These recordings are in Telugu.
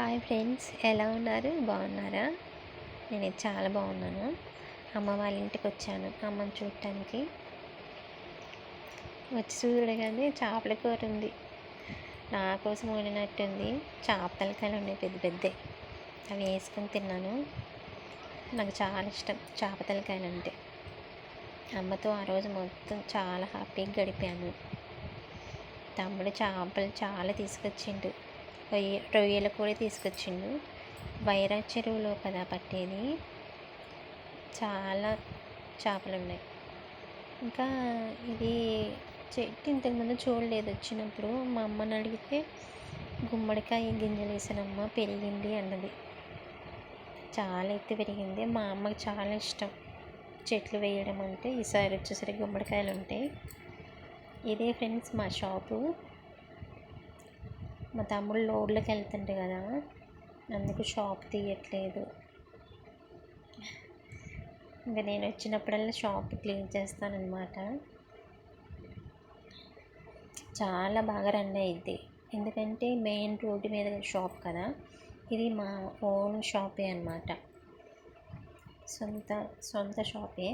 హాయ్ ఫ్రెండ్స్, ఎలా ఉన్నారు? బాగున్నారా? నేనైతే చాలా బాగున్నాను. అమ్మ వాళ్ళ ఇంటికి వచ్చాను అమ్మని చూడటానికి. వచ్చి చూడగానే చేపల కూర ఉంది. నా కోసం వండినట్టుంది. చేప తలకాయలు ఉన్నాయి, పెద్ద పెద్దవి. అవి వేసుకొని తిన్నాను. నాకు చాలా ఇష్టం చేప తలకాయలు అంటే. అమ్మతో ఆ రోజు మొత్తం చాలా హ్యాపీగా గడిపాను. తమ్ముడు చేపలు చాలా తీసుకొచ్చిండు, రొయ్యలు కూడా తీసుకొచ్చిండు. వైరా చెరువులో కదా పట్టేది, చాలా చేపలు ఉన్నాయి. ఇంకా ఇది చెట్టు ఇంతకుముందు చూడలేదు. వచ్చినప్పుడు మా అమ్మని అడిగితే గుమ్మడికాయ గింజలు వేసానమ్మ, పెరిగింది అన్నది. చాలా ఎత్తు పెరిగింది. మా అమ్మకి చాలా ఇష్టం చెట్లు వేయడం అంటే. ఈసారి వచ్చేసరికి గుమ్మడికాయలు ఉంటాయి. ఇదే ఫ్రెండ్స్ మా షాపు. మా తమ్ముడు లోడ్లోకి వెళ్తుంటే కదా, అందుకు షాప్ తీయట్లేదు. ఇంకా నేను వచ్చినప్పుడల్లా షాప్ క్లీన్ చేస్తానన్నమాట. చాలా బాగా రన్ అయ్యిద్ది, ఎందుకంటే మెయిన్ రోడ్డు మీద షాప్ కదా. ఇది మా ఓన్ షాపే అన్నమాట, సొంత షాపే.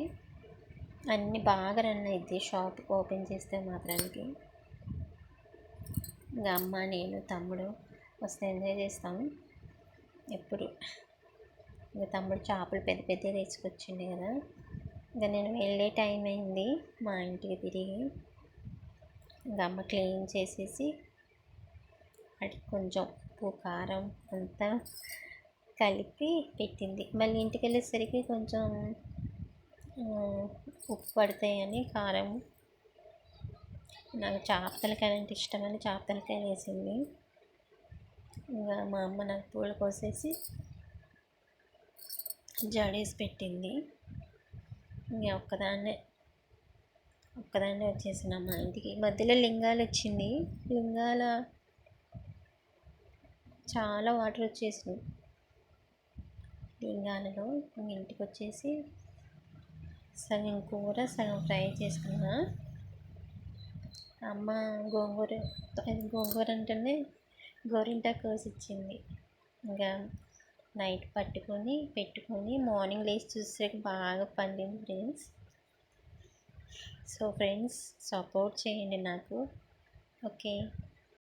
అన్నీ బాగా రన్ అయ్యిద్ది షాప్ ఓపెన్ చేస్తే మాత్రానికి. ఇంకా అమ్మ, నేను, తమ్ముడు వస్తే ఎంజాయ్ చేస్తాము ఎప్పుడు. ఇంకా తమ్ముడు చేపలు పెద్ద పెద్ద తీసుకొచ్చింది కదా. ఇంకా నేను వెళ్ళే టైం అయింది మా ఇంటికి తిరిగి. ఇంకా అమ్మ క్లీన్ చేసేసి వాటికి కొంచెం ఉప్పు, కారం అంతా కలిపి పెట్టింది. మళ్ళీ ఇంటికి వెళ్ళేసరికి కొంచెం ఉప్పు పడతాయని కారం. నాకు చేప తలకాయలు అంటే ఇష్టమని చేప తలకాయలు వేసింది. ఇంకా మా అమ్మ నాకు పూలు కోసేసి జడేసి పెట్టింది. ఇంకా ఒక్కదాన్నే వచ్చేసిన మా ఇంటికి. మధ్యలో లింగాలు వచ్చింది. లింగాల చాలా వాటర్ వచ్చేసినాయి లింగాలలో. ఇంటికి వచ్చేసి సగం కూర సగం ఫ్రై చేసుకున్నా. అమ్మ గోంగూర అంటేనే గోరింటాకు కోసి ఇచ్చింది. ఇంకా నైట్ పెట్టుకొని మార్నింగ్ లేచి చూసేసరికి బాగా పండింది ఫ్రెండ్స్. సో ఫ్రెండ్స్, సపోర్ట్ చేయండి నాకు. ఓకే.